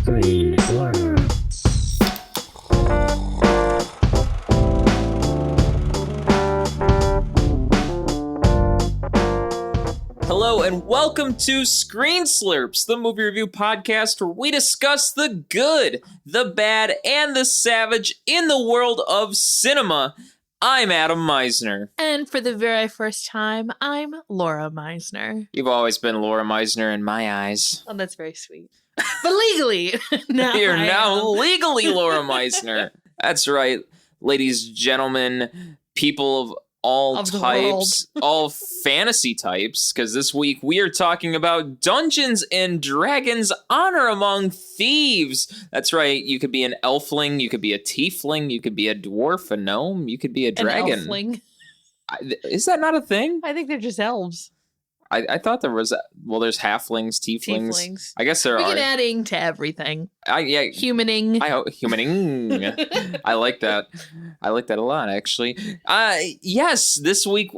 Screen Slurps. Hello and welcome to Screen Slurps, the movie review podcast where we discuss the good, the bad, and the savage in the world of cinema. I'm Adam Meisner. And for the very first time, I'm Laura Meisner. You've always been Laura Meisner in my eyes. Oh, that's very sweet. But legally, now You're I now am. legally Laura Meisner. That's right, ladies, gentlemen, people of all Of the types, all fantasy types, because this week we are talking about Dungeons and Dragons Honor Among Thieves. That's right, you could be an elfling, you could be a tiefling, you could be a dwarf, a gnome, you could be a dragon. An elfling. Is that not a thing? I think they're just elves. I thought there was, there's halflings, tieflings. I guess there We are. can adding to everything. Yeah, Humaning. humaning. I like that. I like that a lot, actually. Yes, this week,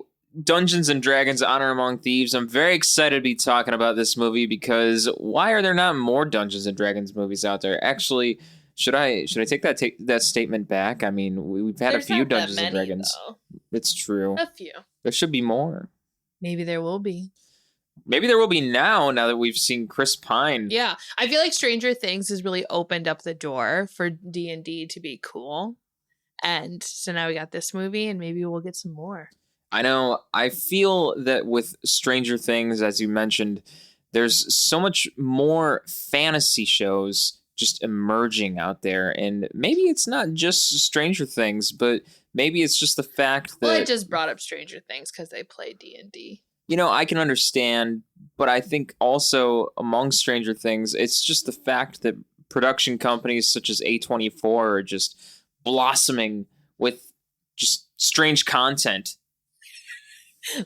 Dungeons and Dragons Honor Among Thieves. I'm very excited to be talking about this movie because why are there not more Dungeons and Dragons movies out there? Actually, should I take that statement back? I mean, we've had There's a few not that Dungeons and many, Dragons. though. It's true. A few. There should be more. Maybe there will be. Maybe there will be now that we've seen Chris Pine. Yeah. I feel like Stranger Things has really opened up the door for D&D to be cool. And so now we got this movie and maybe we'll get some more. I know. I feel that with Stranger Things, as you mentioned, there's so much more fantasy shows just emerging out there. And maybe it's not just Stranger Things, but maybe it's just the fact that... Well, I just brought up Stranger Things because they play D&D. You know, I can understand, but I think also among Stranger Things, it's just the fact that production companies such as A24 are just blossoming with just strange content.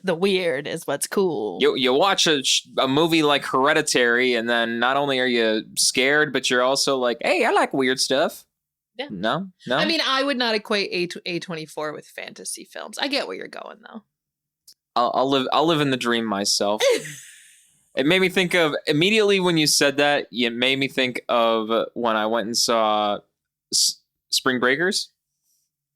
The weird is what's cool. You watch a movie like Hereditary, and then not only are you scared, but you're also like, hey, I like weird stuff. Yeah. No? I mean, I would not equate A24 with fantasy films. I get where you're going, though. I'll live in the dream myself. It made me think of, immediately when you said that, it made me think of when I went and saw Spring Breakers.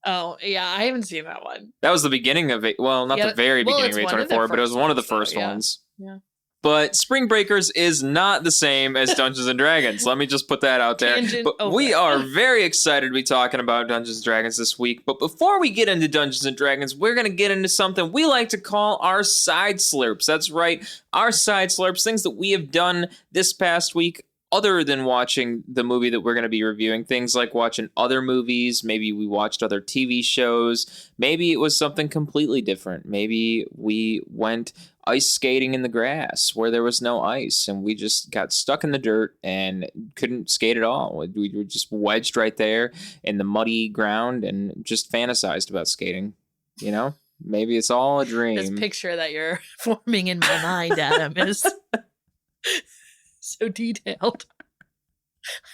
Oh, yeah, I haven't seen that one. That was the beginning of it. Well, not the very beginning of it's one of A24, the but it was first one of the ones, though, first yeah. ones. Yeah. But Spring Breakers is not the same as Dungeons and Dragons. Let me just put that out there. Tangent But over. we are very excited to be talking about Dungeons and Dragons this week. But before we get into Dungeons and Dragons, we're going to get into something we like to call our side slurps. That's right, our side slurps, things that we have done this past week other than watching the movie that we're going to be reviewing. Things like watching other movies. Maybe we watched other TV shows. Maybe it was something completely different. Maybe we went ice skating in the grass where there was no ice and we just got stuck in the dirt and couldn't skate at all. We were just wedged right there in the muddy ground and just fantasized about skating. You know, maybe it's all a dream. This picture that you're forming in my mind, Adam, is so detailed.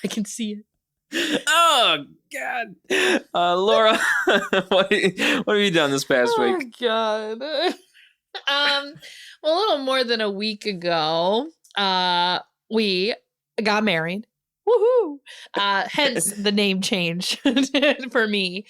I can see it. Oh, God. Laura, what have you done this past week? Oh, God. Well, a little more than a week ago, we got married. Woohoo! Hence the name change for me.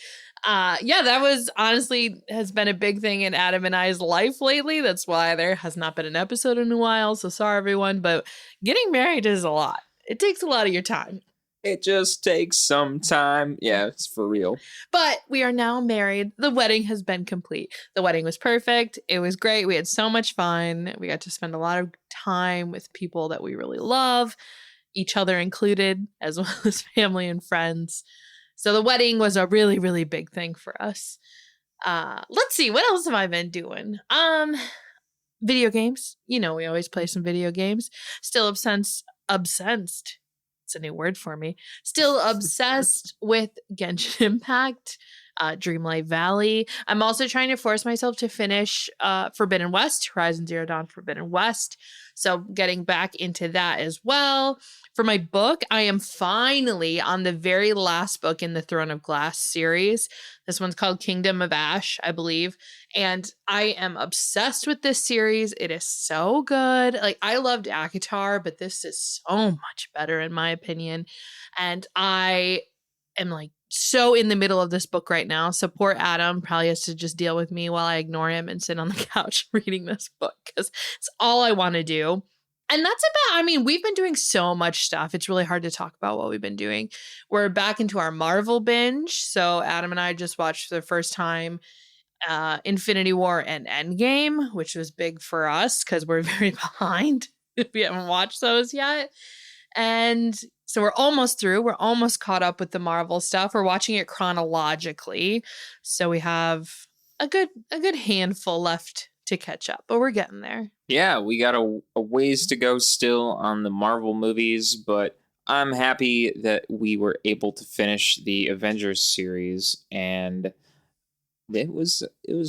Yeah, that was honestly has been a big thing in Adam and I's life lately. That's why there has not been an episode in a while. So sorry, everyone. But getting married is a lot. It takes a lot of your time. It just takes some time. Yeah, it's for real. But we are now married. The wedding has been complete. The wedding was perfect. It was great. We had so much fun. We got to spend a lot of time with people that we really love, each other included, as well as family and friends. So the wedding was a really, really big thing for us. Let's see. What else have I been doing? Video games. You know, we always play some video games. Still obsessed. It's a new word for me. Still obsessed with Genshin Impact. Dreamlight Valley. I'm also trying to force myself to finish Forbidden West, Horizon Zero Dawn Forbidden West. So getting back into that as well. For my book, I am finally on the very last book in the Throne of Glass series. This one's called Kingdom of Ash, I believe. And I am obsessed with this series. It is so good. Like, I loved ACOTAR, but this is so much better in my opinion. And I am like so in the middle of this book right now. So poor Adam probably has to just deal with me while I ignore him and sit on the couch reading this book because it's all I want to do. And that's about, I mean, we've been doing so much stuff. It's really hard to talk about what we've been doing. We're back into our Marvel binge. So Adam and I just watched for the first time Infinity War and Endgame, which was big for us because we're very behind if we haven't watched those yet. And so we're almost through. We're almost caught up with the Marvel stuff. We're watching it chronologically. So we have a good handful left to catch up, but we're getting there. Yeah, we got a ways to go still on the Marvel movies, but I'm happy that we were able to finish the Avengers series, and it was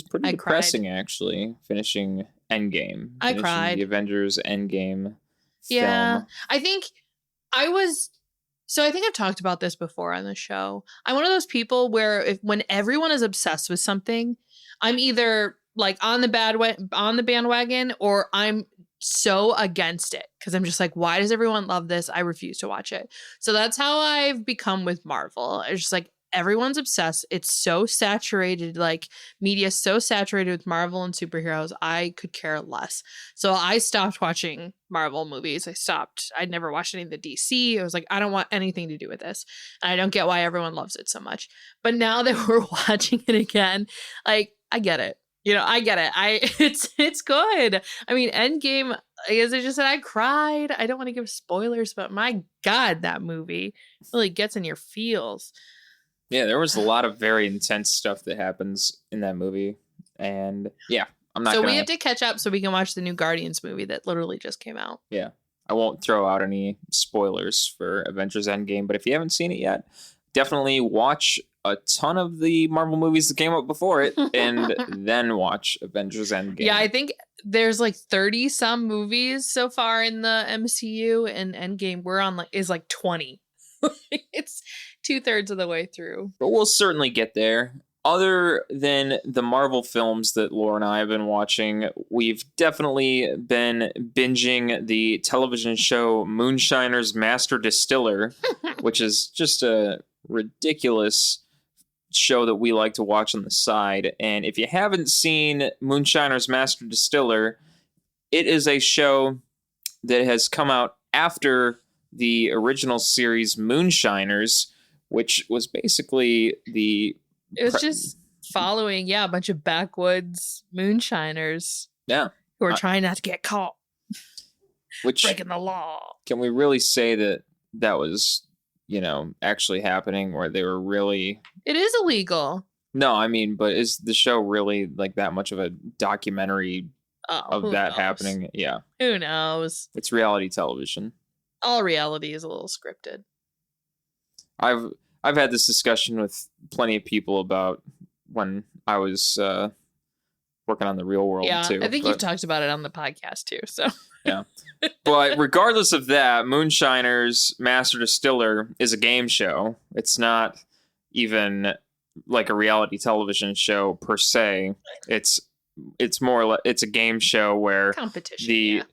pretty depressing actually, finishing Endgame. I cried. The Avengers Endgame Yeah, film. I think I've talked about this before on the show. I'm one of those people where when everyone is obsessed with something, I'm either like on the bandwagon or I'm so against it because I'm just like, why does everyone love this? I refuse to watch it. So that's how I've become with Marvel. It's just like everyone's obsessed. It's so saturated, like media is so saturated with Marvel and superheroes. I could care less. So I stopped watching Marvel movies. I'd never watched any of the DC. I was like, I don't want anything to do with this. And I don't get why everyone loves it so much. But now that we're watching it again, like I get it. I get it. It's good. I mean, Endgame, as I just said, I cried. I don't want to give spoilers, but my God, that movie really gets in your feels. Yeah, there was a lot of very intense stuff that happens in that movie. And yeah, we have to catch up so we can watch the new Guardians movie that literally just came out. Yeah, I won't throw out any spoilers for Avengers Endgame, but if you haven't seen it yet, definitely watch a ton of the Marvel movies that came out before it and then watch Avengers Endgame. Yeah, I think there's like 30 some movies so far in the MCU, and Endgame we're on is like 20. It's 2/3 of the way through. But we'll certainly get there. Other than the Marvel films that Laura and I have been watching, we've definitely been binging the television show Moonshiner's Master Distiller, which is just a ridiculous show that we like to watch on the side. And if you haven't seen Moonshiner's Master Distiller, it is a show that has come out after the original series Moonshiners, which was basically it was just following a bunch of backwoods moonshiners who are trying not to get caught breaking the law. Can we really say that was actually happening, or they were really... It is illegal. No, I mean, but is the show really like that much of a documentary of that happening? Yeah. Who knows? It's reality television. All reality is a little scripted. I've had this discussion with plenty of people about when I was working on The Real World too. I think you've talked about it on the podcast too. So yeah. But regardless of that, Moonshiner's Master Distiller is a game show. It's not even like a reality television show per se. It's more like it's a game show where competition.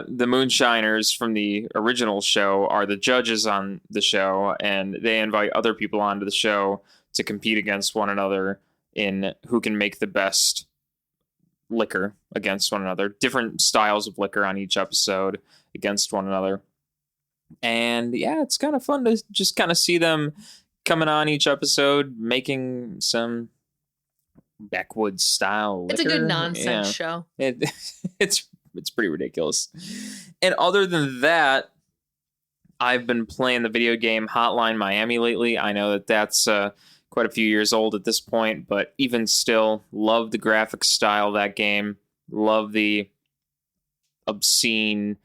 The Moonshiners from the original show are the judges on the show, and they invite other people onto the show to compete against one another in who can make the best liquor against one another. Different styles of liquor on each episode against one another. And yeah, it's kind of fun to just kind of see them coming on each episode, making some backwoods style liquor. It's a good nonsense show. It's pretty ridiculous. And other than that, I've been playing the video game Hotline Miami lately. I know that that's quite a few years old at this point, but even still, love the graphic style of that game. Love the obscene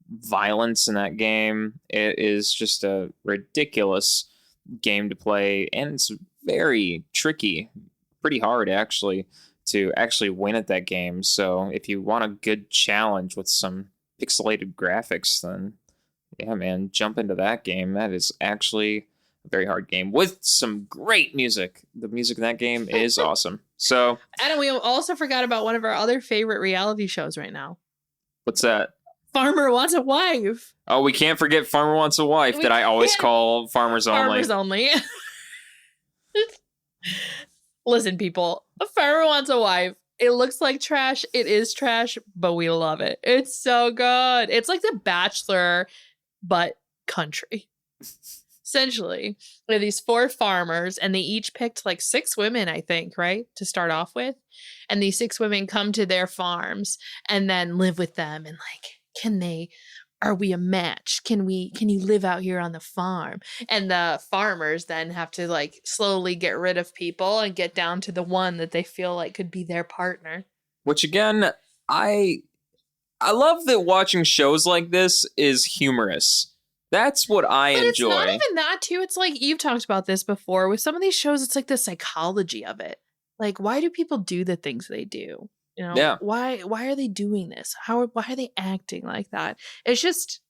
violence in that game. It is just a ridiculous game to play, and it's very tricky, pretty hard actually, to actually win at that game. So if you want a good challenge with some pixelated graphics, then yeah, man, jump into that game. That is actually a very hard game with some great music. The music in that game is awesome. So, And we also forgot about one of our other favorite reality shows right now. what's that? Farmer Wants a Wife. Oh, we can't forget Farmer Wants a Wife that I always call Farmers Only. Farmers Only. Listen, people, a Farmer Wants a Wife. It looks like trash. It is trash, but we love it. It's so good. It's like The Bachelor, but country. Essentially, we have these 4 farmers, and they each picked like 6 women, I think, right, to start off with. And these 6 women come to their farms and then live with them. And like, are we a match? Can you live out here on the farm? And the farmers then have to like slowly get rid of people and get down to the one that they feel like could be their partner. Which again, I love that watching shows like this is humorous. That's what I But enjoy. it's not even that too. It's like you've talked about this before with some of these shows. It's like the psychology of it. Like, why do people do the things they do? You know, Yeah. why are they doing this? Why are they acting like that? It's just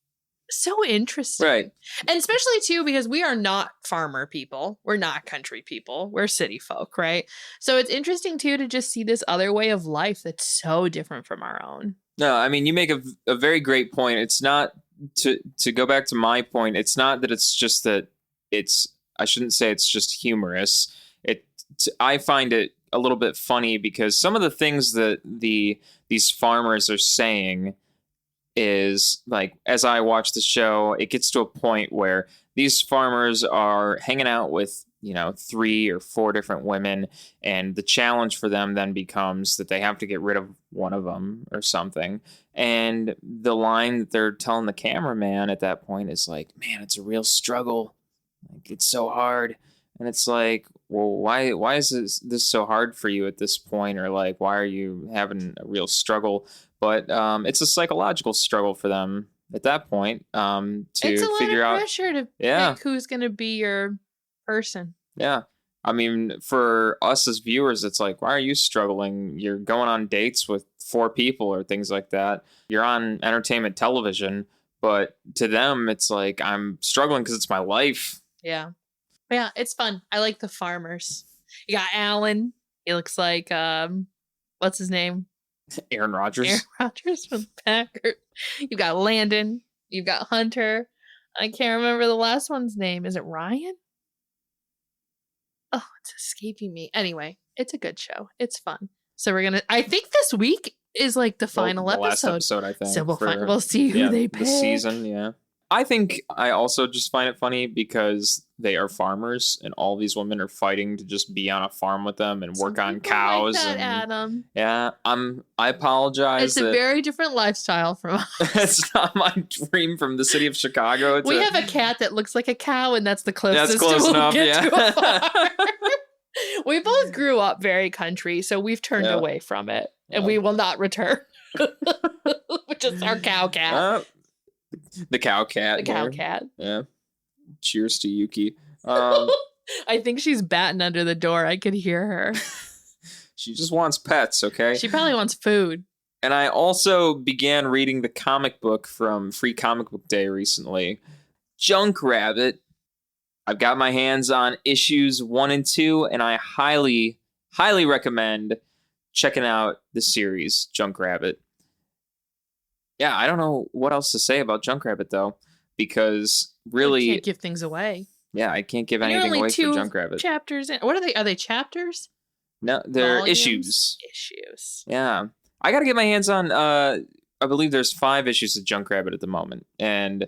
so interesting. Right. And especially too, because we are not farmer people. We're not country people. We're city folk, right? So it's interesting too to just see this other way of life that's so different from our own. No, I mean, you make a very great point. It's not to go back to my point. It's not that it's just that I shouldn't say it's just humorous. I find it a little bit funny because some of the things that these farmers are saying is like, as I watch the show, it gets to a point where these farmers are hanging out with, 3 or 4 different women, and the challenge for them then becomes that they have to get rid of one of them or something. And the line that they're telling the cameraman at that point is like, man, it's a real struggle. Like, it's so hard. And it's like, well, why is this so hard for you at this point? Or like, why are you having a real struggle? But it's a psychological struggle for them at that point to It's a lot figure of out. pressure to Yeah. pick who's going to be your person. Yeah. I mean, for us as viewers, it's like, why are you struggling? You're going on dates with 4 people or things like that. You're on entertainment television. But to them, it's like, I'm struggling because it's my life. Yeah. But yeah, it's fun. I like the farmers. You got Alan. He looks like, what's his name? Aaron Rodgers. Aaron Rodgers from the Packers. You've got Landon. You've got Hunter. I can't remember the last one's name. Is it Ryan? Oh, it's escaping me. Anyway, it's a good show. It's fun. So I think this week is like the final the last episode. episode, I think. So we'll see who they pick. The season, yeah. I think I also just find it funny because they are farmers and all these women are fighting to just be on a farm with them and work on cows. Like that, and Adam. yeah, I apologize. It's a very different lifestyle from us. It's not my dream from the city of Chicago. We have a cat that looks like a cow, and that's the closest That's close we'll enough, get yeah. to a farm. We both grew up very country, so we've turned Yeah. away from it, and Yeah. we will not return. Which is our cow cat. The cow cat. The cow there. cat. Yeah. Cheers to Yuki. I think she's batting under the door. I could hear her. She just wants pets, okay? She probably wants food. And I also began reading the comic book from Free Comic Book Day recently. Junk Rabbit. I've got my hands on issues 1 and 2, and I highly, highly recommend checking out the series Junk Rabbit. Yeah, I don't know what else to say about Junk Rabbit, though, because really, You can't give things away. yeah, I can't give And you're anything only away 2 for Junk Rabbit. chapters in. What are they? Are they chapters? No, they're Volumes? issues. Issues. Yeah. I got to get my hands on, I believe there's 5 issues of Junk Rabbit at the moment. And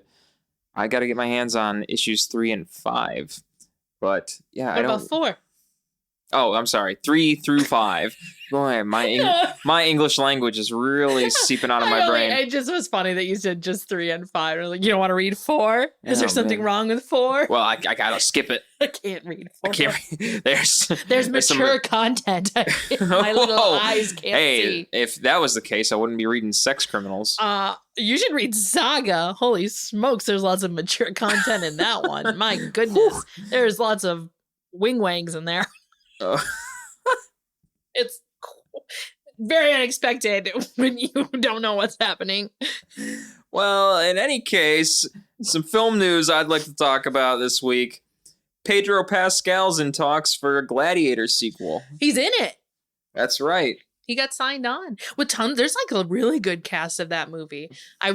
I got to get my hands on issues 3 and 5. But yeah, What I don't. about 4? Oh, I'm sorry. 3 through 5. Boy, my English language is really seeping out of my brain. It just was funny that you said just 3 and 5. I was like, you don't want to read 4? Is there Oh, something man. wrong with 4? Well, I gotta skip it. I can't read 4. I can't. There's some- mature content. My little Whoa. eyes can't Hey, see. if that was the case, I wouldn't be reading Sex Criminals. You should read Saga. Holy smokes, there's lots of mature content in that one. My goodness. There's lots of wing wangs in there. Oh. It's very unexpected when you don't know what's happening. Well, in any case, some film news I'd like to talk about this week. Pedro Pascal's in talks for a Gladiator sequel. He's in it. That's right. He got signed on with tons. There's like a really good cast of that movie. I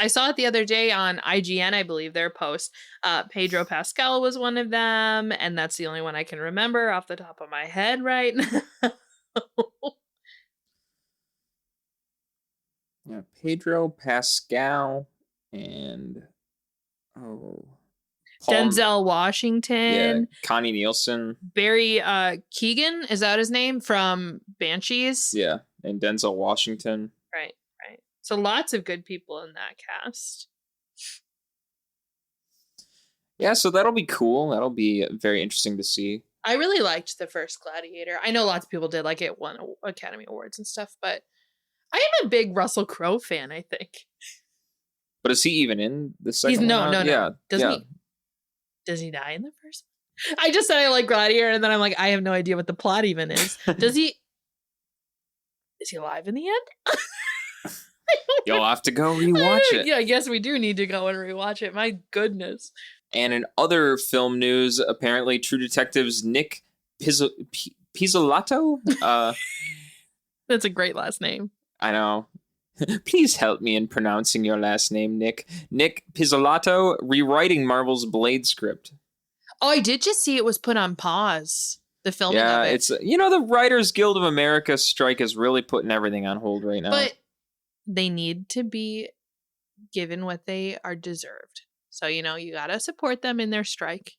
saw it the other day on IGN, I believe, their post. Pedro Pascal was one of them, and that's the only one I can remember off the top of my head right now. Yeah, Pedro Pascal and Denzel Washington. Yeah, Connie Nielsen. Barry Keoghan, is that his name? From Banshees? Yeah, and Denzel Washington. Right. So lots of good people in that cast. Yeah, so that'll be cool. That'll be very interesting to see. I really liked the first Gladiator. I know lots of people did, like it won Academy Awards and stuff, but I am a big Russell Crowe fan, I think. But is he even in the second one? No. Yeah. Does he die in the first one? I just said I like Gladiator, and then I'm like, I have no idea what the plot even is. Is he alive in the end? You'll have to go rewatch it. Yeah, I guess we do need to go and rewatch it. My goodness. And in other film news, apparently True Detective's Nick Pizzolatto? That's a great last name. I know. Please help me in pronouncing your last name, Nick. Nick Pizzolatto rewriting Marvel's Blade script. Oh, I did just see it was put on pause. The filming Yeah, of it. it's the Writers Guild of America strike is really putting everything on hold right now. But they need to be given what they are deserved. So, you gotta support them in their strike.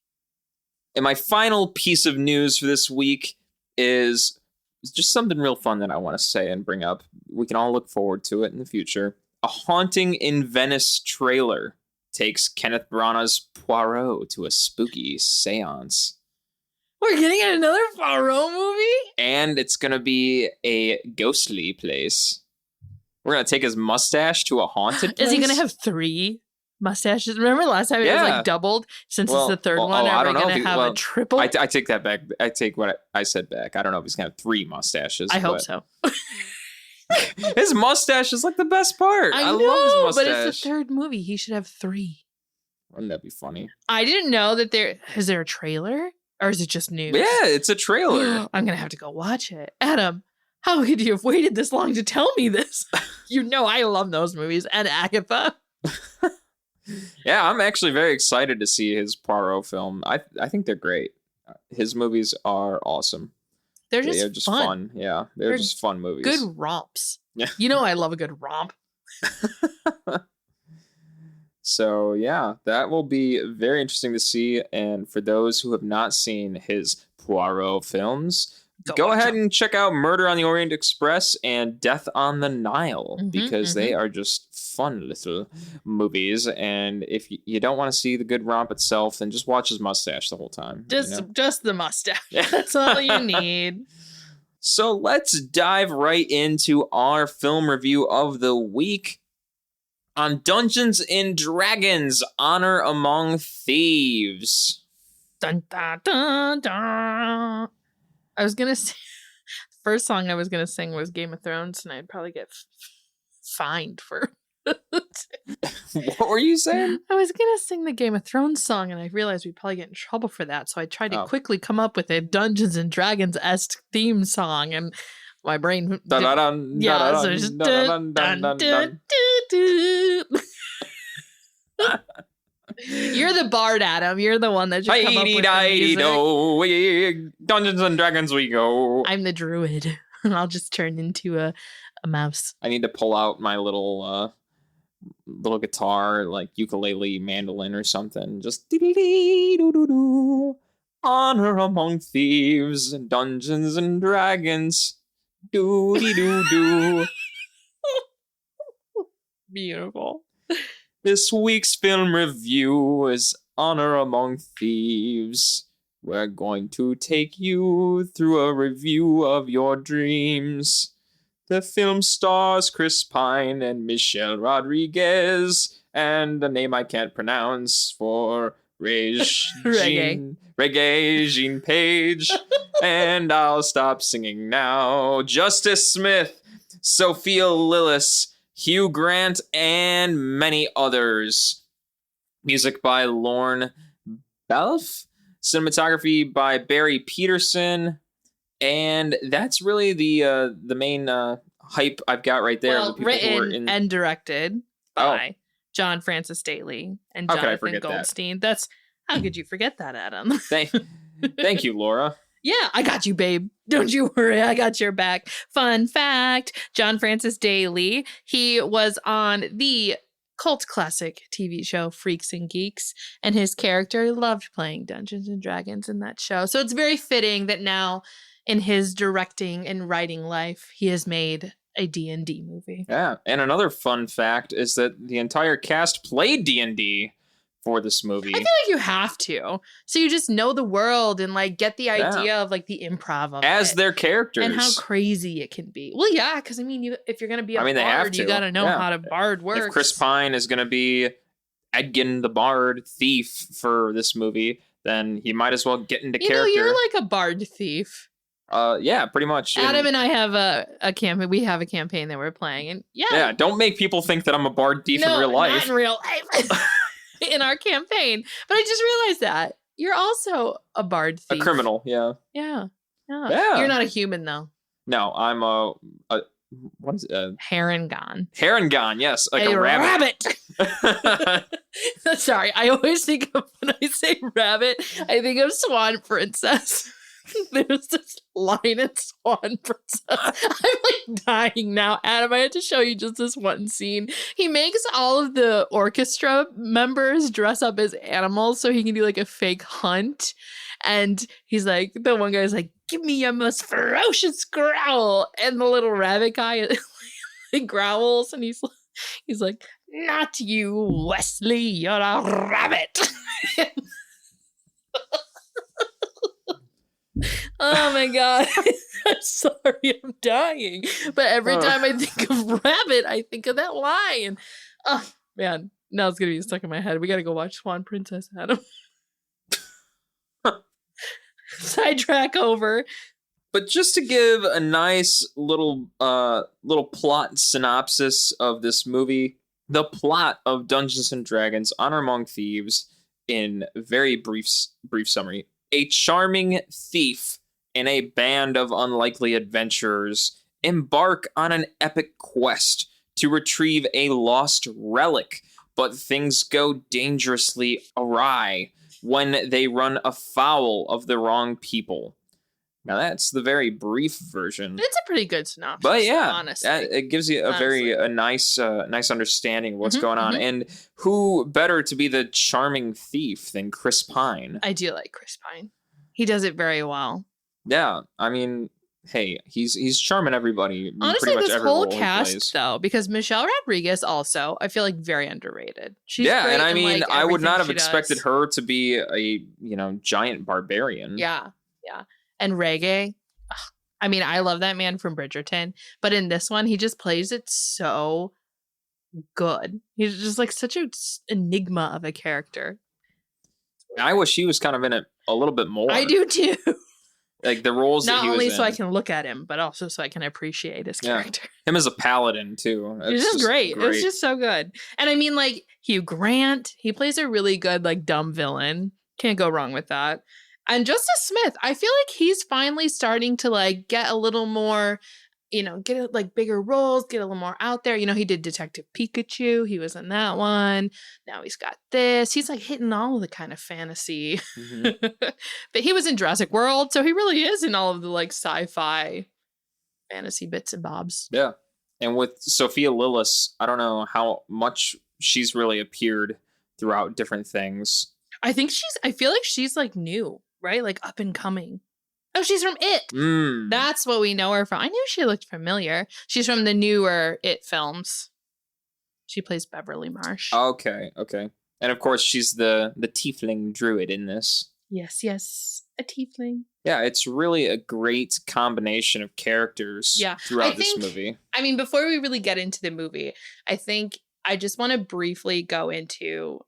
And my final piece of news for this week is just something real fun that I want to say and bring up. We can all look forward to it in the future. A Haunting in Venice trailer takes Kenneth Branagh's Poirot to a spooky seance. We're getting another Poirot movie? And it's going to be a ghostly place. We're going to take his mustache to a haunted place. Is he going to have 3 mustaches? Remember last time it was like doubled? Since it's the third one, are we going to have a triple? I take that back. I take what I said back. I don't know if he's going to have 3 mustaches. I hope so. His mustache is like the best part. I love his mustache. But it's the third movie. He should have 3. Wouldn't that be funny? I didn't know that is there a trailer? Or is it just news? Yeah, it's a trailer. I'm going to have to go watch it. Adam, how could you have waited this long to tell me this? I love those movies. And Agatha. Yeah, I'm actually very excited to see his Poirot film. I think they're great. His movies are awesome. They're just fun. Yeah, they're just fun movies. Good romps. Yeah. I love a good romp. So, yeah, that will be very interesting to see. And for those who have not seen his Poirot films, go ahead and check out Murder on the Orient Express and Death on the Nile, because they are just fun little movies. And if you don't want to see the good romp itself, then just watch his mustache the whole time. Just the mustache. That's all you need. So let's dive right into our film review of the week. On Dungeons and Dragons, Honor Among Thieves. Dun, dun, dun, dun. I was going to say, the first song I was going to sing was Game of Thrones, and I'd probably get fined for What were you saying? I was going to sing the Game of Thrones song, and I realized we'd probably get in trouble for that, so I tried to quickly come up with a Dungeons and Dragons-esque theme song, and my brain... You're the bard, Adam. You're the one that should come up with the music. Dungeons and Dragons we go. I'm the druid. I'll just turn into a mouse. I need to pull out my little guitar, like ukulele, mandolin or something. Just Honor Among Thieves, Dungeons and Dragons. Do. Beautiful. This week's film review is Honor Among Thieves. We're going to take you through a review of your dreams. The film stars Chris Pine and Michelle Rodriguez, and a name I can't pronounce for Reggae. Reggae Page, and I'll stop singing now. Justice Smith, Sophia Lillis, Hugh Grant, and many others. Music by Lorne Balfe, cinematography by Barry Peterson, and that's really the main hype I've got right there. Well, The people who were written and directed by John Francis Daly and How could I Jonathan forget that? Goldstein. That's how could you forget that, Adam? Thank you, Laura. Yeah, I got you, babe. Don't you worry, I got your back. Fun fact, John Francis Daly, he was on the cult classic TV show Freaks and Geeks, and his character loved playing Dungeons and Dragons in that show. So it's very fitting that now in his directing and writing life, he has made a D&D movie. Yeah, and another fun fact is that the entire cast played D&D for this movie. I feel like you have to. So you just know the world and like get the idea of like the improv of as it their characters. and how crazy it can be. Well, yeah, because I mean, if you're going to be a they have bard, to. you got to know how to bard works. If Chris Pine is going to be Edgin the Bard thief for this movie, then he might as well get into character. You're like a bard thief. Yeah, pretty much. Adam and I have a campaign. We have a campaign that we're playing, and yeah, don't make people think that I'm a bard thief in real life. Not in real life. In our campaign, but I just realized that you're also a bard thief. A criminal, yeah. Yeah. Yeah. You're not a human though. No, I'm a what is it? Heron-gon. Heron-gon, yes, like a rabbit. Sorry, I always think of when I say rabbit, I think of Swan Princess. There's this line in Swan Princess. I'm like dying now. Adam, I had to show you just this one scene. He makes all of the orchestra members dress up as animals so he can do like a fake hunt. And he's like, the one guy's like, give me your most ferocious growl. And the little rabbit guy like, growls and he's like, not you, Wesley, you're a rabbit. Oh my god. I'm sorry, I'm dying. But every time I think of rabbit, I think of that lion. Oh man, now it's gonna be stuck in my head. We gotta go watch Swan Princess, Adam. Sidetrack over. But just to give a nice little plot synopsis of this movie, the plot of Dungeons and Dragons: Honor Among Thieves, in very brief summary. A charming thief and a band of unlikely adventurers embark on an epic quest to retrieve a lost relic, but things go dangerously awry when they run afoul of the wrong people. Now that's the very brief version. It's a pretty good synopsis, but yeah, honestly. It gives you a nice understanding of what's going on. Mm-hmm. And who better to be the charming thief than Chris Pine? I do like Chris Pine. He does it very well. Yeah, I mean, hey, he's charming everybody. Honestly, pretty much this every whole role he cast plays. though, because Michelle Rodriguez also, I feel like very underrated. She's yeah, great and I in, mean, like, I would not have everything she expected does. her to be a giant barbarian. Yeah. And Reggae. I mean, I love that man from Bridgerton, but in this one, he just plays it so good. He's just like such an enigma of a character. I wish he was kind of in it a little bit more. I do too. Like the roles that Not he was only in. so I can look at him, but also so I can appreciate his character. Him as a paladin too. It's just great. It's just so good. And I mean, like Hugh Grant, he plays a really good like dumb villain. Can't go wrong with that. And Justice Smith, I feel like he's finally starting to like get a little more, get like bigger roles, get a little more out there. He did Detective Pikachu. He was in that one. Now he's got this. He's like hitting all of the kind of fantasy. Mm-hmm. But he was in Jurassic World, so he really is in all of the like sci-fi fantasy bits and bobs. Yeah. And with Sophia Lillis, I don't know how much she's really appeared throughout different things. I feel like she's like new, right? Like up and coming. Oh, she's from It. That's what we know her from. I knew she looked familiar. She's from the newer It films. She plays Beverly Marsh. Okay. And of course, she's the tiefling druid in this. Yes. A tiefling. Yeah, it's really a great combination of characters throughout this movie. I mean, before we really get into the movie, I think I just want to briefly go into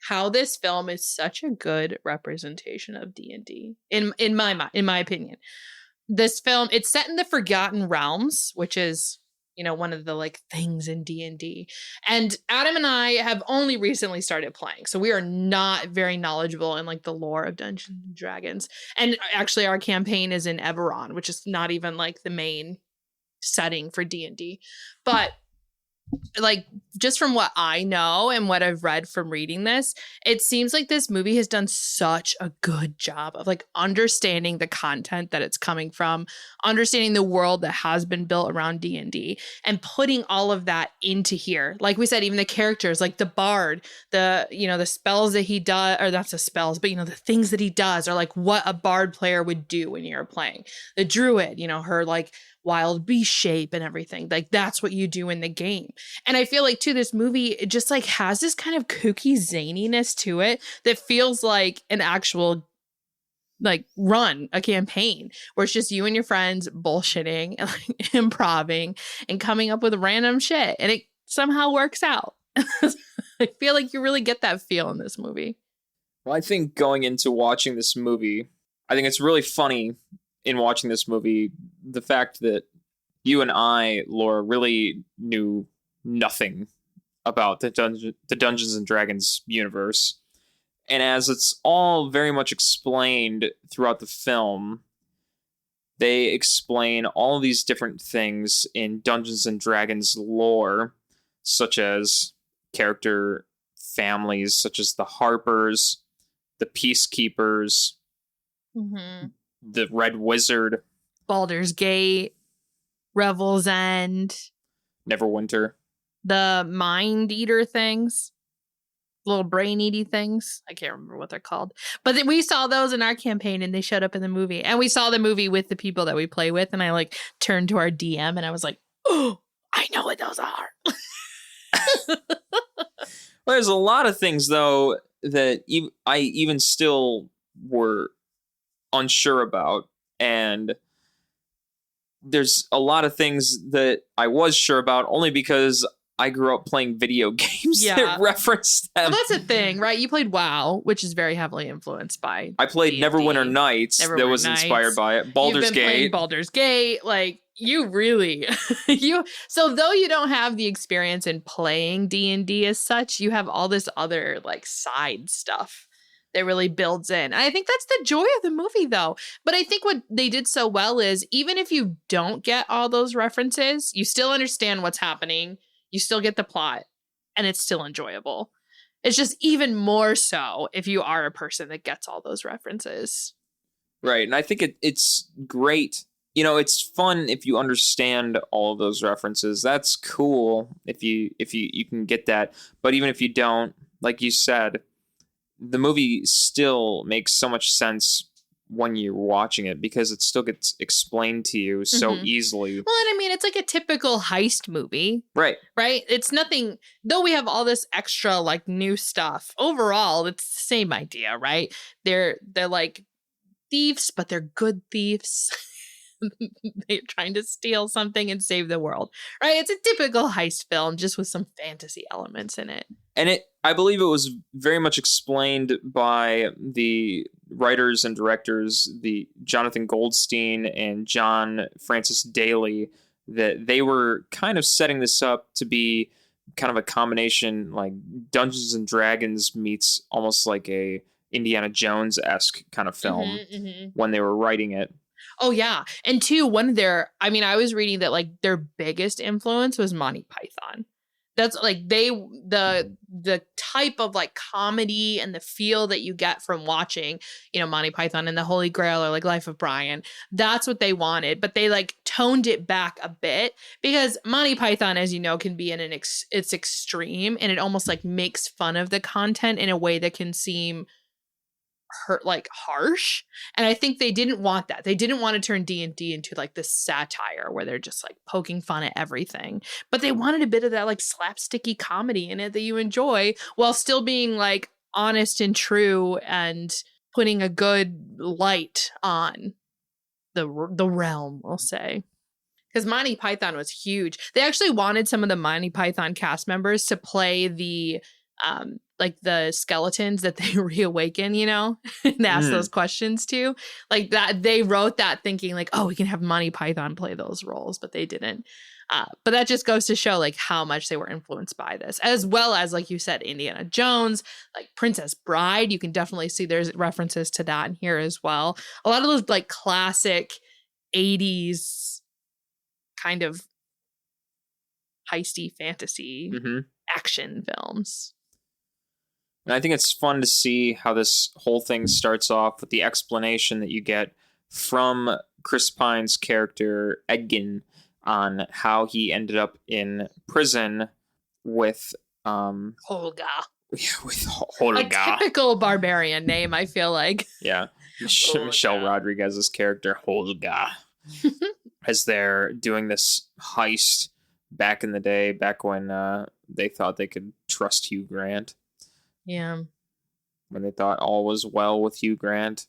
how this film is such a good representation of D&D in my opinion. This film, it's set in the Forgotten Realms, which is, you know, one of the like things in D&D. And Adam and I have only recently started playing, so we are not very knowledgeable in like the lore of Dungeons and Dragons. And actually our campaign is in Eberron, which is not even like the main setting for D&D. But like, just from what I know and what I've read from reading this, it seems like this movie has done such a good job of like understanding the content that it's coming from, understanding the world that has been built around D&D, and putting all of that into here. Like we said, even the characters, like the bard, the, you know, the spells that he does, or that's the spells, but you know, the things that he does are like what a bard player would do when you're playing. The druid, you know, her like wild beast shape and everything, like that's what you do in the game. And I feel like too, this movie, it just like has this kind of kooky zaniness to it that feels like an actual like run a campaign where it's just you and your friends bullshitting and like improving and coming up with random shit, and it somehow works out. I feel like you really get that feel in this movie. Well, I think going into watching this movie, I think it's really funny in watching this movie, the fact that you and I, Laura, really knew nothing about the Dungeons and Dragons universe. And as it's all very much explained throughout the film, they explain all these different things in Dungeons and Dragons lore, such as character families, such as the Harpers, the Peacekeepers, the Red Wizard, Baldur's Gate, Revel's End, Neverwinter, the Mind Eater things, little brain eaty things. I can't remember what they're called, but we saw those in our campaign, and they showed up in the movie. And we saw the movie with the people that we play with, and I like turned to our DM and I was like, "Oh, I know what those are." Well, there's a lot of things though that I even still were unsure about, and there's a lot of things that I was sure about only because I grew up playing video games that referenced them. Well, that's a thing, right? You played WoW, which is very heavily influenced by I played D&D. Neverwinter Nights that was inspired by it. Baldur's Gate. Baldur's Gate, like you really so though you don't have the experience in playing D&D as such, you have all this other like side stuff that really builds in. And I think that's the joy of the movie though. But I think what they did so well is even if you don't get all those references, you still understand what's happening. You still get the plot, and it's still enjoyable. It's just even more so if you are a person that gets all those references. Right. And I think it's great. You know, it's fun if you understand all of those references. That's cool if you can get that. But even if you don't, like you said, the movie still makes so much sense when you're watching it because it still gets explained to you so easily. Well, and I mean, it's like a typical heist movie. Right. Right? It's nothing, though we have all this extra like new stuff. Overall, it's the same idea, right? They're like thieves, but they're good thieves. They're trying to steal something and save the world, right? It's a typical heist film, just with some fantasy elements in it. And I believe it was very much explained by the writers and directors, the Jonathan Goldstein and John Francis Daly, that they were kind of setting this up to be kind of a combination, like Dungeons and Dragons meets almost like a Indiana Jones-esque kind of film when they were writing it. Oh, yeah. And two, I was reading that like their biggest influence was Monty Python. That's like the type of like comedy and the feel that you get from watching, you know, Monty Python and the Holy Grail or like Life of Brian. That's what they wanted, but they like toned it back a bit because Monty Python, as you know, can be in it's extreme, and it almost like makes fun of the content in a way that can seem harsh. And I think they didn't want that. They didn't want to turn D&D into like this satire where they're just like poking fun at everything, but they wanted a bit of that like slapsticky comedy in it that you enjoy while still being like honest and true and putting a good light on the realm, we'll say. Because Monty Python was huge. They actually wanted some of the Monty Python cast members to play the like the skeletons that they reawaken, you know, and ask those questions to. Like that, they wrote that thinking like, oh, we can have Monty Python play those roles, but they didn't. But that just goes to show like how much they were influenced by this, as well as, like you said, Indiana Jones, like Princess Bride. You can definitely see there's references to that in here as well. A lot of those like classic 80s kind of heisty fantasy action films. And I think it's fun to see how this whole thing starts off with the explanation that you get from Chris Pine's character, Edgin, on how he ended up in prison with Holga. With Holga. A typical barbarian name, I feel like. Yeah. Michelle Rodriguez's character, Holga. As they're doing this heist back in the day, back when they thought they could trust Hugh Grant. Yeah. When they thought all was well with Hugh Grant.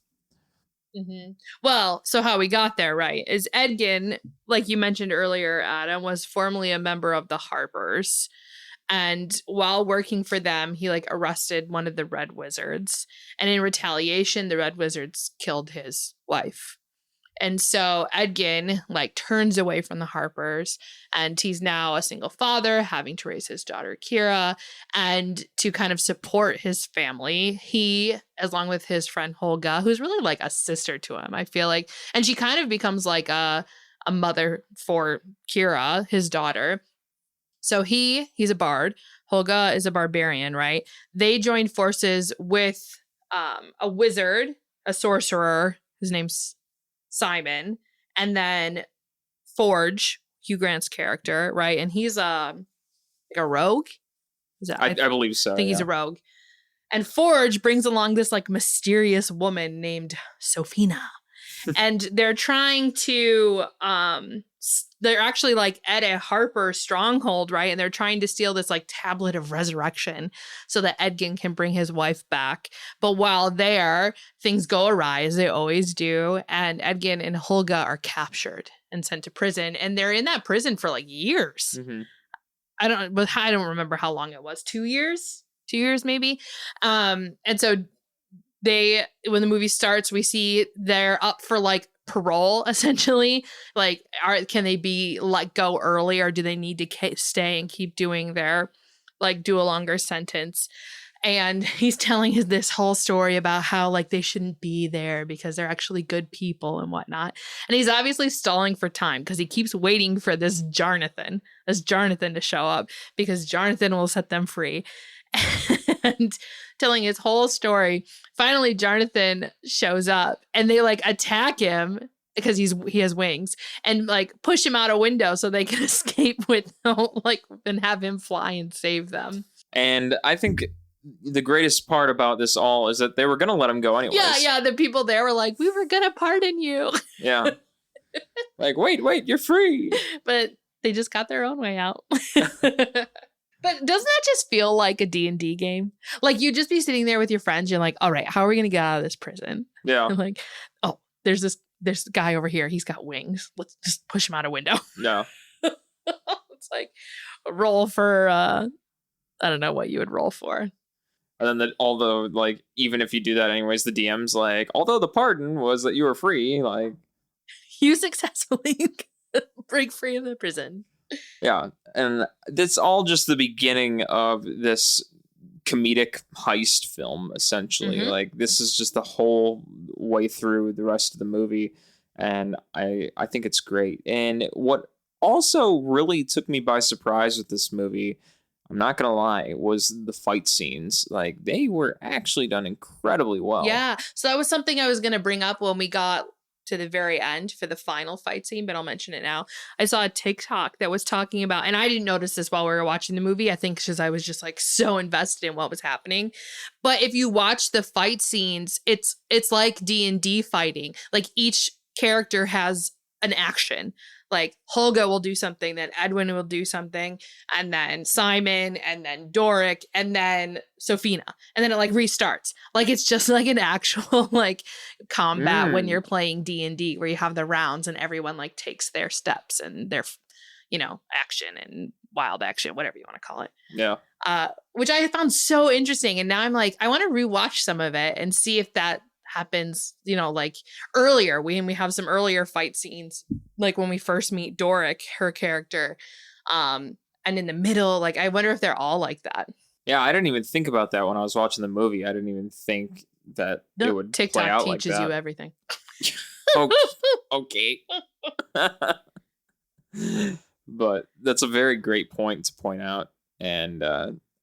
Well, so how we got there, right, is Edgin, like you mentioned earlier, Adam, was formerly a member of the Harpers. And while working for them, he like arrested one of the Red Wizards. And in retaliation, the Red Wizards killed his wife. And so Edgin like turns away from the Harpers, and he's now a single father, having to raise his daughter Kira. And to kind of support his family, he, along with his friend Holga, who's really like a sister to him, I feel like, and she kind of becomes like a mother for Kira, his daughter. So he's a bard. Holga is a barbarian, right? They joined forces with a wizard, a sorcerer, his name's Simon, and then Forge, Hugh Grant's character, right? And he's like a rogue. Is that, I believe so. I think he's a rogue. And Forge brings along this like mysterious woman named Sofina. And they're trying to they're actually like at a Harper stronghold, right? And they're trying to steal this like tablet of resurrection so that Edgin can bring his wife back. But while there, things go awry, as they always do, and Edgin and Holga are captured and sent to prison, and they're in that prison for like years. I don't remember how long it was. 2 years maybe. And so when the movie starts, we see they're up for like parole, essentially. Like, can they be let go early, or do they need to stay and keep doing their, like, do a longer sentence? And he's telling us this whole story about how like they shouldn't be there because they're actually good people and whatnot. And he's obviously stalling for time because he keeps waiting for this Jonathan to show up, because Jonathan will set them free. And telling his whole story. Finally, Jonathan shows up and they like attack him because he has wings, and like push him out a window so they can escape with like and have him fly and save them. And I think the greatest part about this all is that they were going to let him go anyways. Yeah. The people there were like, we were going to pardon you. Yeah. Like, wait, you're free. But they just got their own way out. But doesn't that just feel like a D&D game? Like, you'd just be sitting there with your friends. You're like, all right, how are we going to get out of this prison? Yeah. And like, oh, there's this guy over here. He's got wings. Let's just push him out a window. No. It's like a roll for, I don't know what you would roll for. And then although, like, even if you do that anyways, the DM's like, although the pardon was that you were free, like, you successfully break free of the prison. Yeah, and that's all just the beginning of this comedic heist film, essentially. Like, this is just the whole way through the rest of the movie, and I think it's great. And what also really took me by surprise with this movie, I'm not gonna lie, was the fight scenes. Like, they were actually done incredibly well. Yeah, so that was something I was gonna bring up when we got to the very end for the final fight scene, but I'll mention it now. I saw a TikTok that was talking about, and I didn't notice this while we were watching the movie, I think because I was just like so invested in what was happening. But if you watch the fight scenes, it's like D&D fighting. Like, each character has an action. Like, Holga will do something, then Edwin will do something, and then Simon, and then Doric, and then Sofina, and then it like restarts. Like, it's just like an actual like combat when you're playing D&D, where you have the rounds and everyone like takes their steps and their, action and wild action, whatever you want to call it. Yeah. which I found so interesting. And now I'm like, I want to rewatch some of it and see if that happens, like earlier. We have some earlier fight scenes, like when we first meet Doric, her character. And in the middle, like, I wonder if they're all like that. Yeah, I didn't even think about that when I was watching the movie. I didn't even think that it would TikTok play out like teaches that. you everything. Okay. But that's a very great point to point out, and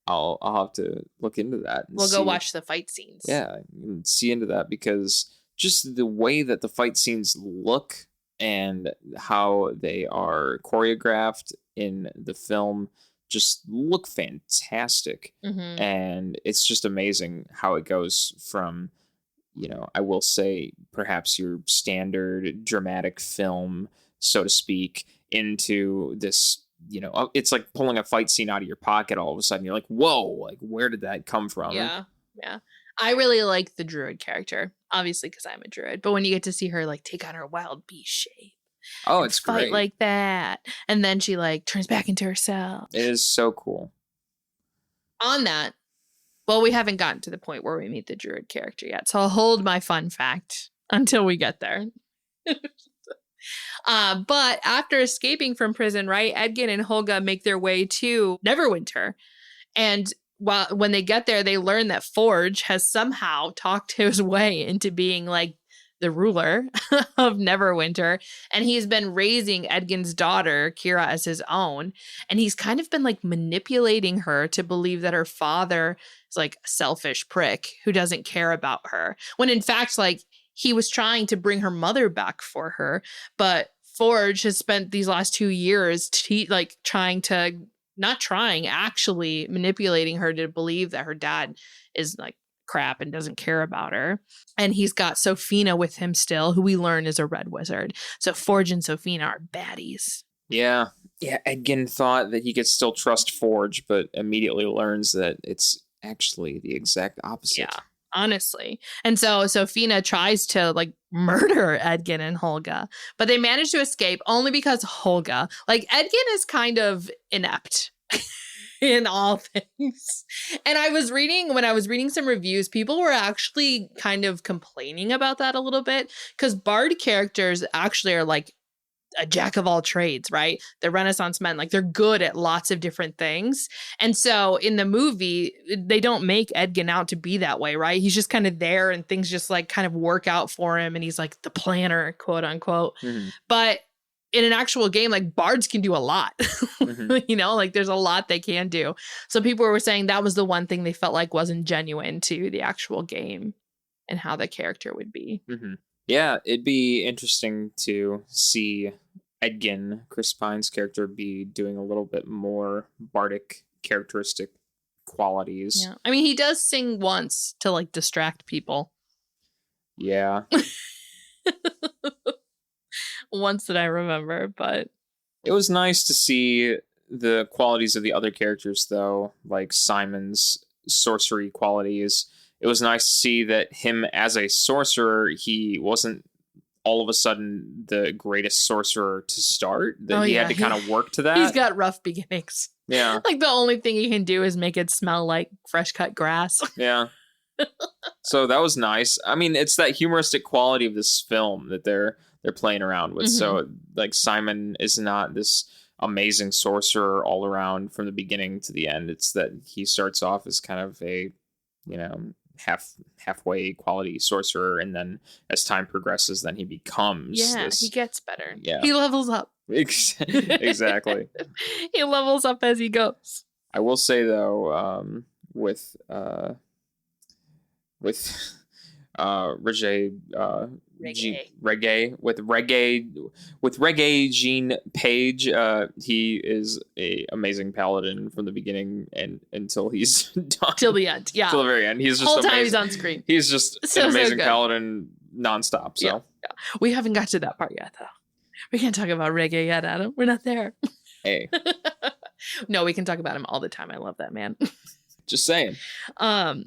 I'll have to look into that. We'll go watch the fight scenes. Yeah, see into that, because just the way that the fight scenes look and how they are choreographed in the film just look fantastic. Mm-hmm. And it's just amazing how it goes from, I will say perhaps your standard dramatic film, so to speak, into this, it's like pulling a fight scene out of your pocket all of a sudden. You're like, whoa, like, where did that come from? Yeah. I really like the druid character, obviously, because I'm a druid. But when you get to see her, like, take on her wild beast shape. Oh, it's fight great. Like that. And then she, like, turns back into herself. It is so cool. On that, well, we haven't gotten to the point where we meet the druid character yet. So I'll hold my fun fact until we get there. But after escaping from prison, right, Edgin and Holga make their way to Neverwinter. And when they get there, they learn that Forge has somehow talked his way into being like the ruler of Neverwinter. And he's been raising Edgin's daughter, Kira, as his own. And he's kind of been like manipulating her to believe that her father is like a selfish prick who doesn't care about her. When in fact, like, he was trying to bring her mother back for her. But Forge has spent these last 2 years actually manipulating her to believe that her dad is like crap and doesn't care about her. And he's got Sofina with him still, who we learn is a red wizard. So Forge and Sofina are baddies. Yeah. Edgin thought that he could still trust Forge, but immediately learns that it's actually the exact opposite. Yeah, honestly. And so Sofina tries to like murder Edgin and Holga, but they manage to escape only because Holga, like, Edgin is kind of inept in all things. And when I was reading some reviews, people were actually kind of complaining about that a little bit, because bard characters actually are like a jack of all trades, right? They're Renaissance men, like, they're good at lots of different things. And so in the movie, they don't make Edgin out to be that way, right? He's just kind of there and things just like kind of work out for him. And he's like the planner, quote unquote. Mm-hmm. But in an actual game, like, bards can do a lot, Mm-hmm. Like, there's a lot they can do. So people were saying that was the one thing they felt like wasn't genuine to the actual game and how the character would be. Mm-hmm. Yeah, it'd be interesting to see Edgin, Chris Pine's character, be doing a little bit more bardic characteristic qualities. Yeah. I mean, he does sing once to like distract people. Yeah. Once that I remember, but It was nice to see the qualities of the other characters, though, like Simon's sorcery qualities. It was nice to see that him as a sorcerer, he wasn't all of a sudden the greatest sorcerer to start. That he had to kind of work to that. He's got rough beginnings. Yeah. Like, the only thing he can do is make it smell like fresh cut grass. Yeah. So that was nice. I mean, it's that humoristic quality of this film that they're playing around with. Mm-hmm. So, like, Simon is not this amazing sorcerer all around from the beginning to the end. It's that he starts off as kind of a, halfway quality sorcerer, and then as time progresses, then he becomes he gets better. Yeah. He levels up. Exactly. He levels up as he goes. I will say, though, with Reggae Jean Page, he is a amazing paladin from the beginning and until he's done. Till the end, yeah. Till the very end. He's just whole amazing. time he's on screen. He's just an amazing paladin nonstop. So yeah. We haven't got to that part yet, though. We can't talk about Reggae yet, Adam. We're not there. Hey. No, we can talk about him all the time. I love that man. Just saying. All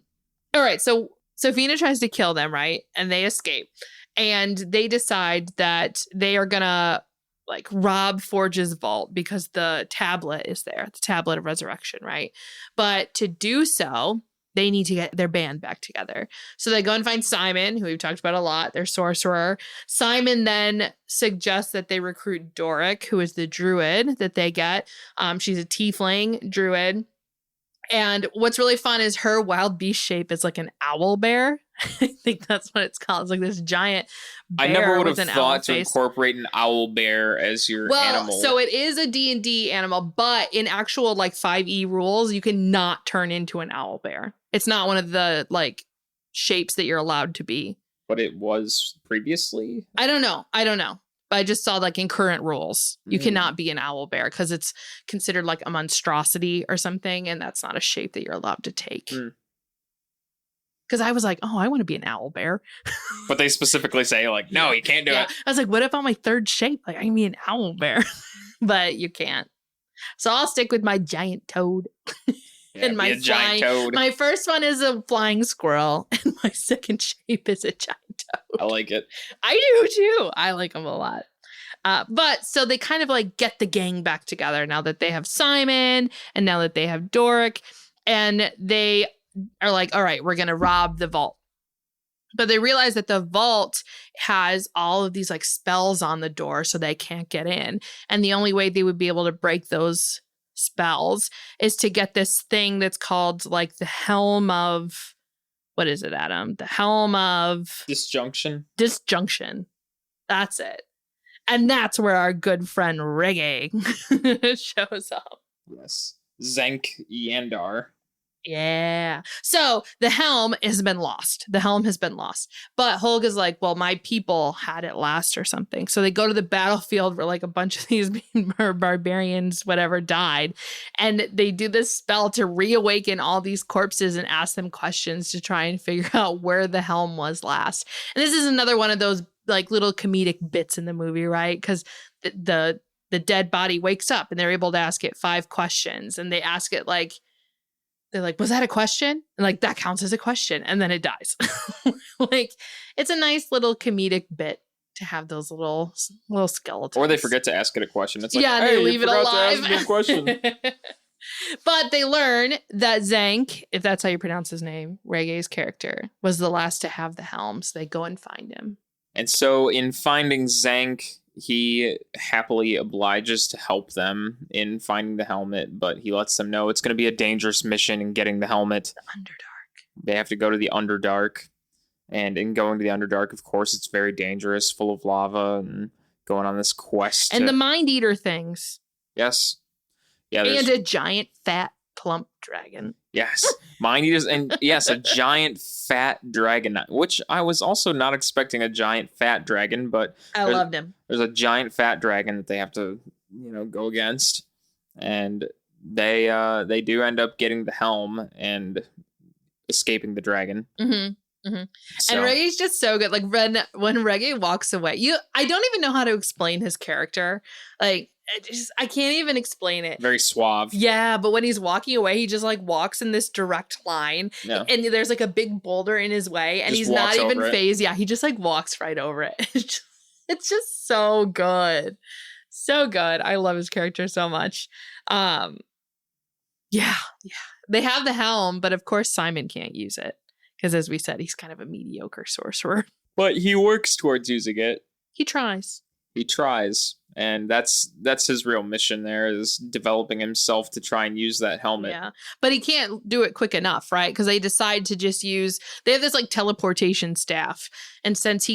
right, so Sofina tries to kill them, right? And they escape. And they decide that they are gonna like rob Forge's vault because the tablet is there, the tablet of resurrection, right? But to do so, they need to get their band back together. So they go and find Simon, who we've talked about a lot, their sorcerer. Simon then suggests that they recruit Doric, who is the druid that they get. She's a tiefling druid. And what's really fun is her wild beast shape is like an owl bear. I think that's what it's called. It's like this giant bear. I never would have with an thought owl to face. incorporate an owl bear as your animal. So it is a D&D animal, but in actual like 5e rules, you cannot turn into an owl bear. It's not one of the like shapes that you're allowed to be. But it was previously? I don't know. But I just saw like in current rules, you cannot be an owl bear because it's considered like a monstrosity or something. And that's not a shape that you're allowed to take. Because I was like, oh, I want to be an owl bear. But they specifically say like, no, you can't do it. I was like, what if on my third shape, like I can be an owl bear? But you can't. So I'll stick with my giant toad. And my giant toad. My first one is a flying squirrel, and my second shape is a giant toad. I like it. I do too. I like them a lot. But so they kind of like get the gang back together now that they have Simon and now that they have Doric, and they are like, all right, we're going to rob the vault. But they realize that the vault has all of these like spells on the door, so they can't get in. And the only way they would be able to break those spells is to get this thing that's called like the helm of, what is it, Adam? The helm of Disjunction. That's it. And that's where our good friend Reggae shows up. Yes. Zank Yandar. Yeah. So the helm has been lost. But Holg is like, well, my people had it last or something. So they go to the battlefield where like a bunch of these barbarians, whatever, died. And they do this spell to reawaken all these corpses and ask them questions to try and figure out where the helm was last. And this is another one of those like little comedic bits in the movie, right? Because the dead body wakes up and they're able to ask it 5 questions. And they ask it like, they're like, was that a question? And like, that counts as a question. And then it dies. Like, it's a nice little comedic bit to have those little skeletons. Or they forget to ask it a question. It's like, yeah, hey, they leave you it forgot alive. to ask me a question. But they learn that Zank, if that's how you pronounce his name, Reggae's character, was the last to have the helm. So they go and find him. And so in finding Zank, he happily obliges to help them in finding the helmet, but he lets them know it's going to be a dangerous mission in getting the helmet. The Underdark. They have to go to the Underdark. And in going to the Underdark, of course, it's very dangerous, full of lava, and going on this quest. And the Mind Eater things. Yes. Yeah. And a giant, fat, plump dragon. Yes. Mind Eaters, and yes, a giant fat dragon, which I was also not expecting a giant fat dragon, but I loved him. There's a giant fat dragon that they have to, go against. And they do end up getting the helm and escaping the dragon. Mm-hmm. Mm-hmm. So, and Reggae's just so good. Like when Reggae walks away, I don't even know how to explain his character. Like I can't even explain it. very suave. Yeah, but when he's walking away, he just like walks in this direct line, Yeah. and there's like a big boulder in his way, and Just he's not walks even over it. phased. Yeah, he just like walks right over it. It's just so good, so good. I love his character so much. Yeah. They have the helm, but of course Simon can't use it because, as we said, he's kind of a mediocre sorcerer. But he works towards using it. He tries. He tries. And that's his real mission there, is developing himself to try and use that helmet. Yeah, but he can't do it quick enough, right? Because they decide to just they have this like teleportation staff. And since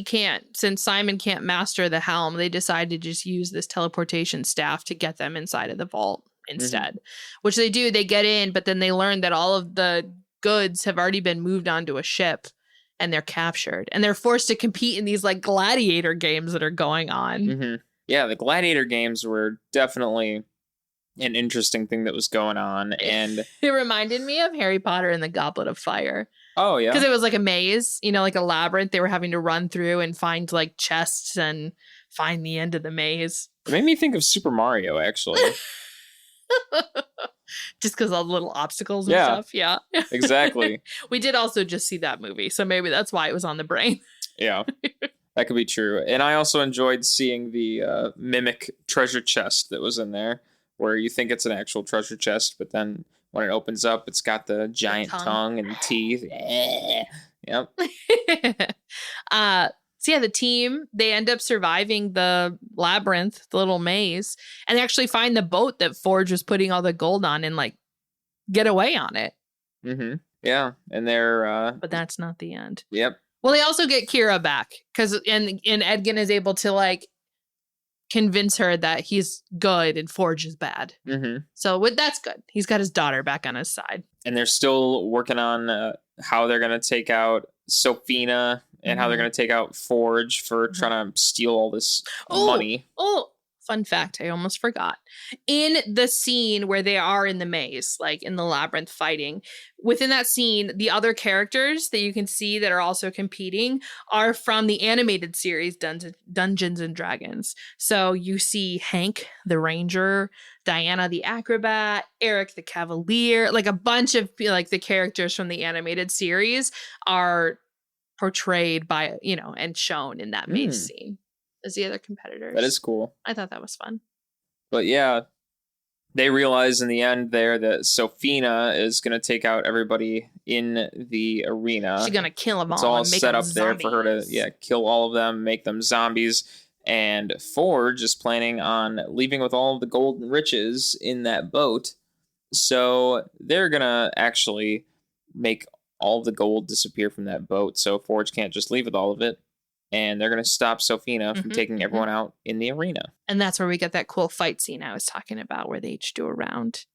Simon can't master the helm, they decide to just use this teleportation staff to get them inside of the vault instead, which they do. They get in, but then they learn that all of the goods have already been moved onto a ship and they're captured and they're forced to compete in these like gladiator games that are going on. Mm-hmm. Yeah, the gladiator games were definitely an interesting thing that was going on. And it reminded me of Harry Potter and the Goblet of Fire. Oh, yeah. Because it was like a maze, like a labyrinth they were having to run through and find like chests and find the end of the maze. It made me think of Super Mario, actually. Just because all the little obstacles and Yeah. stuff. Yeah. Exactly. We did also just see that movie, so maybe that's why it was on the brain. Yeah. That could be true. And I also enjoyed seeing the mimic treasure chest that was in there, where you think it's an actual treasure chest, but then when it opens up, it's got the giant tongue and teeth. Yep. So yeah, the team, they end up surviving the labyrinth, the little maze, and they actually find the boat that Forge was putting all the gold on and like get away on it. Mm-hmm. Yeah. And they're But that's not the end. Yep. Well, they also get Kira back because and Edgin is able to like convince her that he's good and Forge is bad. Mm-hmm. So that's good. He's got his daughter back on his side. And they're still working on how they're going to take out Sofina and how they're going to take out Forge for trying to steal all this money. Oh, fun fact. I almost forgot. In the scene where they are in the maze, like in the labyrinth fighting, within that scene, the other characters that you can see that are also competing are from the animated series Dungeons and Dragons. So you see Hank, the ranger, Diana, the acrobat, Eric, the cavalier, like a bunch of like the characters from the animated series are portrayed by, and shown in that maze scene as the other competitors. That is cool. I thought that was fun. But yeah, they realize in the end there that Sofina is going to take out everybody in the arena. She's going to kill them all. It's all and make set them up there for her to zombies. kill all of them, make them zombies. And Forge is planning on leaving with all of the gold and riches in that boat. So they're going to actually make all of the gold disappear from that boat. So Forge can't just leave with all of it. And they're going to stop Sofina from taking everyone out in the arena. And that's where we get that cool fight scene I was talking about where they each do a round.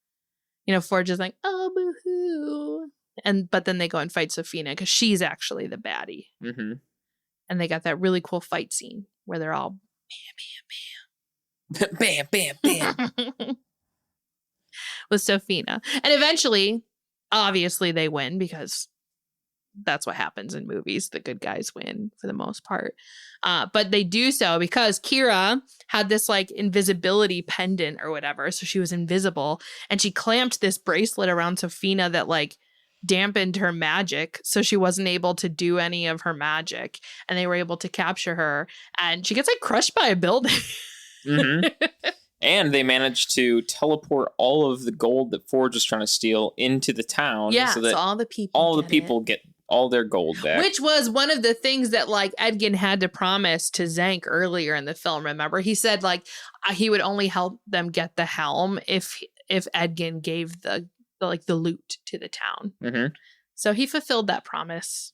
Forge is like, oh, boo-hoo. But then they go and fight Sofina because she's actually the baddie. Mm-hmm. And they got that really cool fight scene where they're all bam, bam, bam. bam, bam, bam. With Sofina. And eventually, obviously, they win because that's what happens in movies. The good guys win for the most part. But they do so because Kira had this like invisibility pendant or whatever. So she was invisible and she clamped this bracelet around Sofina that like dampened her magic. So she wasn't able to do any of her magic and they were able to capture her and she gets like crushed by a building. Mm-hmm. And they managed to teleport all of the gold that Forge was trying to steal into the town. Yeah, so that all the people get all their gold back. Which was one of the things that like Edgin had to promise to Zank earlier in the film. Remember, he said like he would only help them get the helm if Edgin gave the loot to the town. Mm-hmm. So he fulfilled that promise.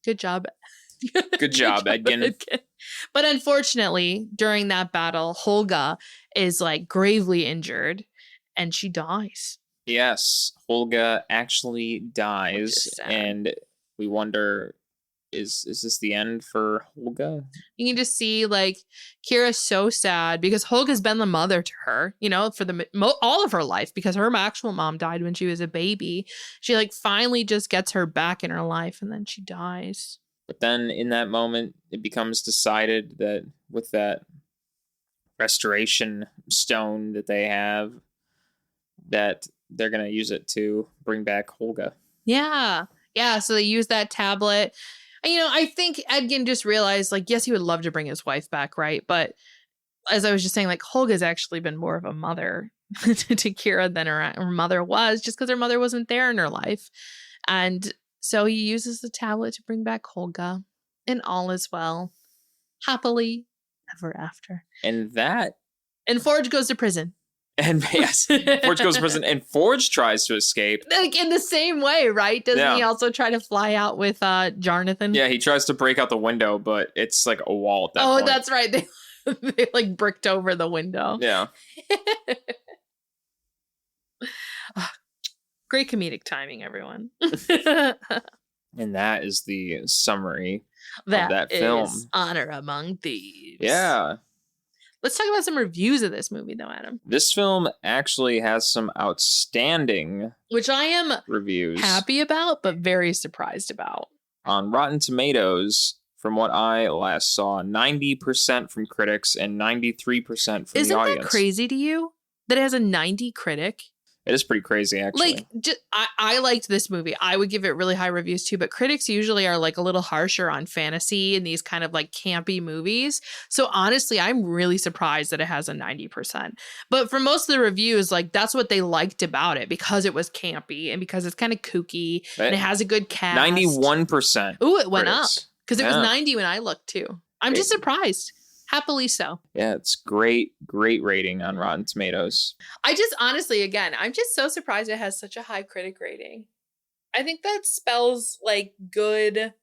Good job. Good job, Edgin. But unfortunately, during that battle, Holga is like gravely injured and she dies. Yes, Holga actually dies, and we wonder, is this the end for Holga? You can just see like Kira's so sad because Holga's been the mother to her, for all of her life because her actual mom died when she was a baby. She like finally just gets her back in her life and then she dies. But then in that moment, it becomes decided that with that restoration stone that they have, that they're going to use it to bring back Holga. Yeah. Yeah. So they use that tablet. And, I think Edgin just realized, like, yes, he would love to bring his wife back, right? But as I was just saying, like, Holga's actually been more of a mother to Kira than her mother was, just because her mother wasn't there in her life. And so he uses the tablet to bring back Holga, and all is well. Happily ever after. And Forge goes to prison. And yes, Forge goes to prison, and Forge tries to escape. Like in the same way, right? Doesn't he also try to fly out with Jarnathan? Yeah, he tries to break out the window, but it's like a wall at that point. Oh, that's right. They like bricked over the window. Yeah. Great comedic timing, everyone. And that is the summary of that is film. Honor Among Thieves. Yeah. Let's talk about some reviews of this movie, though, Adam. This film actually has some outstanding which I am reviews. Happy about, but very surprised about. On Rotten Tomatoes, from what I last saw, 90% from critics and 93% from the audience. Isn't that crazy to you? That it has a 90 critic? It is pretty crazy, actually. Like, I liked this movie. I would give it really high reviews too, but critics usually are like a little harsher on fantasy and these kind of like campy movies. So honestly, I'm really surprised that it has a 90%. But for most of the reviews, like that's what they liked about it because it was campy and because it's kind of kooky and it has a good cast. 91%. Ooh, it went up critics. because it was 90 when I looked too. I'm just surprised. Happily so. Yeah, it's great rating on Rotten Tomatoes. I just honestly, again, I'm just so surprised it has such a high critic rating. I think that spells like good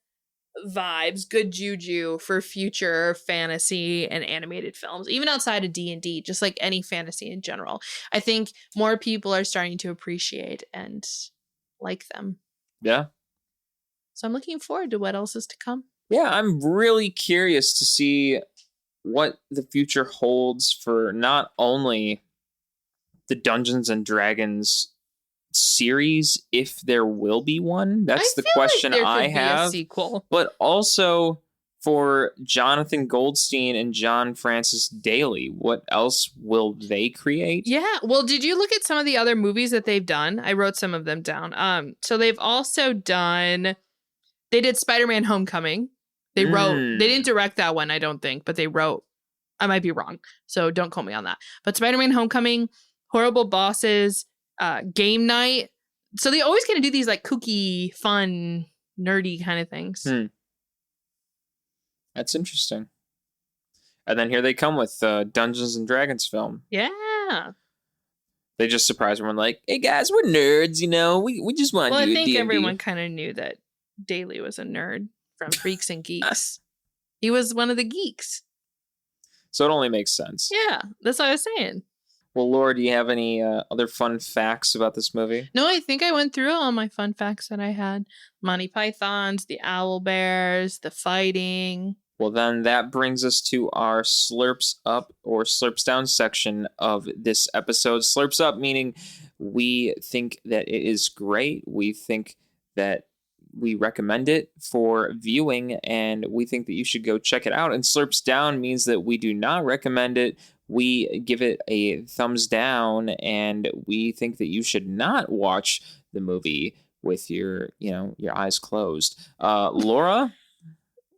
vibes, good juju for future fantasy and animated films, even outside of D&D, just like any fantasy in general. I think more people are starting to appreciate and like them. Yeah. So I'm looking forward to what else is to come. Yeah, I'm really curious to see what the future holds for not only the Dungeons and Dragons series, if there will be one. That's the question like there I could be have. a sequel. But also for Jonathan Goldstein and John Francis Daly, what else will they create? Yeah. Well, did you look at some of the other movies that they've done? I wrote some of them down. So they've also done. They did Spider-Man: Homecoming. They wrote, they didn't direct that one, I don't think, but they wrote, I might be wrong, so don't quote me on that. But Spider-Man: Homecoming, Horrible Bosses, Game Night. So they always kind of do these like kooky, fun, nerdy kind of things. That's interesting. And then here they come with Dungeons and Dragons film. Yeah. They just surprise everyone like, hey guys, we're nerds, you know, we just want to do Well, I a think D&D. everyone kind of knew that Daly was a nerd from Freaks and Geeks. He was one of the geeks. So it only makes sense. Yeah, that's what I was saying. Well, Laura, do you have any other fun facts about this movie? No, I think I went through all my fun facts that I had. Monty Pythons, the owl bears, the fighting. Well, then that brings us to our Slurps Up or Slurps Down section of this episode. Slurps Up meaning we think that it is great. We think that we recommend it for viewing, and we think that you should go check it out. And Slurps Down means that we do not recommend it. We give it a thumbs down, and we think that you should not watch the movie with your eyes closed. Laura,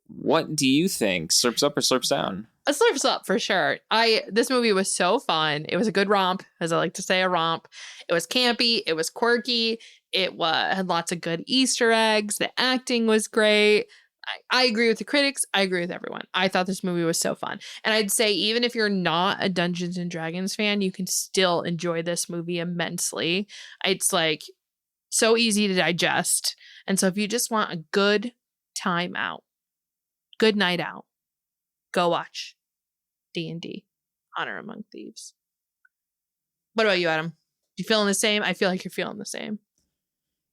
what do you think? Slurps Up or Slurps Down? A Slurps Up for sure. This movie was so fun. It was a good romp, as I like to say, a romp. It was campy. It was quirky. It had lots of good Easter eggs. The acting was great. I agree with the critics. I agree with everyone. I thought this movie was so fun. And I'd say even if you're not a Dungeons and Dragons fan, you can still enjoy this movie immensely. It's like so easy to digest. And so if you just want a good time out, good night out, go watch D&D, Honor Among Thieves. What about you, Adam? You feeling the same? I feel like you're feeling the same.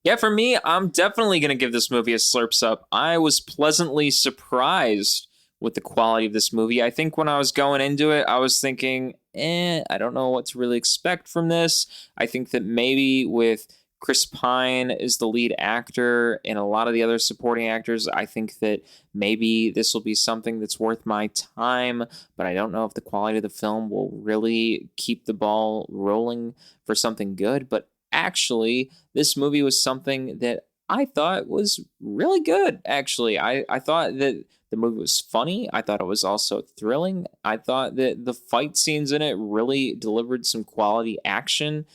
Yeah, for me, I'm definitely going to give this movie a Slurps Up. I was pleasantly surprised with the quality of this movie. I think when I was going into it, I was thinking, I don't know what to really expect from this. I think that maybe with Chris Pine is the lead actor and a lot of the other supporting actors, I think that maybe this will be something that's worth my time, but I don't know if the quality of the film will really keep the ball rolling for something good. But actually, this movie was something that I thought was really good, actually. I thought that the movie was funny. I thought it was also thrilling. I thought that the fight scenes in it really delivered some quality action,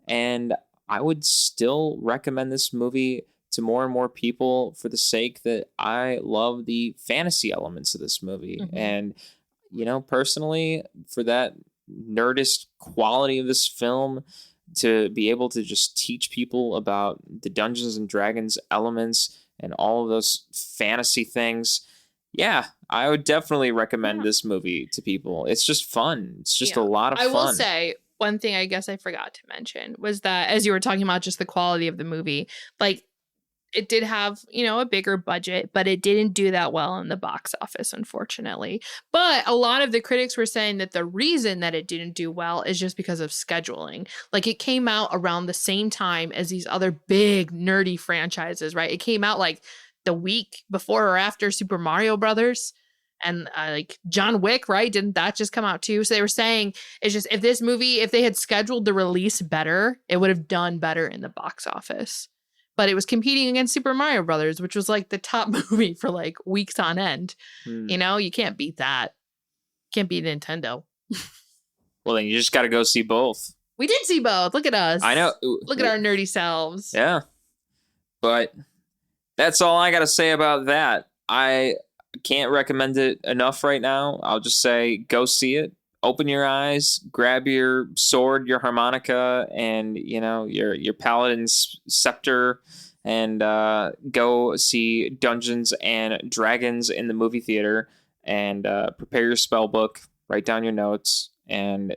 and I would still recommend this movie to more and more people for the sake that I love the fantasy elements of this movie. Mm-hmm. And, personally, for that nerdist quality of this film, to be able to just teach people about the Dungeons and Dragons elements and all of those fantasy things, yeah, I would definitely recommend this movie to people. It's just fun. It's just a lot of fun. I will say, one thing I guess I forgot to mention was that as you were talking about just the quality of the movie, like it did have, a bigger budget, but it didn't do that well in the box office, unfortunately. But a lot of the critics were saying that the reason that it didn't do well is just because of scheduling. Like it came out around the same time as these other big nerdy franchises, right? It came out like the week before or after Super Mario Brothers. And like John Wick, right? Didn't that just come out too? So they were saying it's just if this movie, if they had scheduled the release better, it would have done better in the box office. But it was competing against Super Mario Brothers, which was like the top movie for like weeks on end. You know, you can't beat that. Can't beat Nintendo. Well, then you just got to go see both. We did see both. Look at us. I know. Look at our nerdy selves. Yeah. But that's all I got to say about that. I can't recommend it enough right now. I'll just say go see it. Open your eyes, grab your sword, your harmonica, and your paladin's scepter, and go see Dungeons and Dragons in the movie theater. And prepare your spell book, write down your notes, and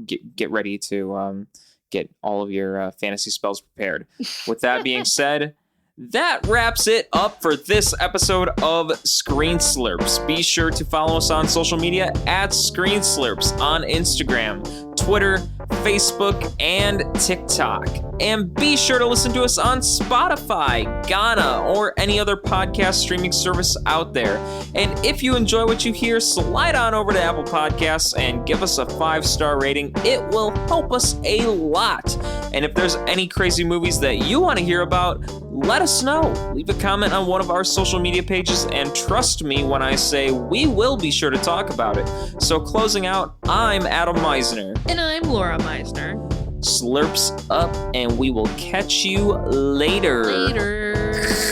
get ready to get all of your fantasy spells prepared. With that being said, that wraps it up for this episode of Screen Slurps. Be sure to follow us on social media at Screen Slurps on Instagram, Twitter, Facebook, and TikTok. And be sure to listen to us on Spotify, Ghana, or any other podcast streaming service out there. And if you enjoy what you hear, slide on over to Apple Podcasts and give us a 5-star rating. It will help us a lot. And if there's any crazy movies that you want to hear about, let us know. Leave a comment on one of our social media pages, and trust me when I say we will be sure to talk about it. So closing out, I'm Adam Meisner. And I'm Laura Meisner. Slurps up, and we will catch you later. Later.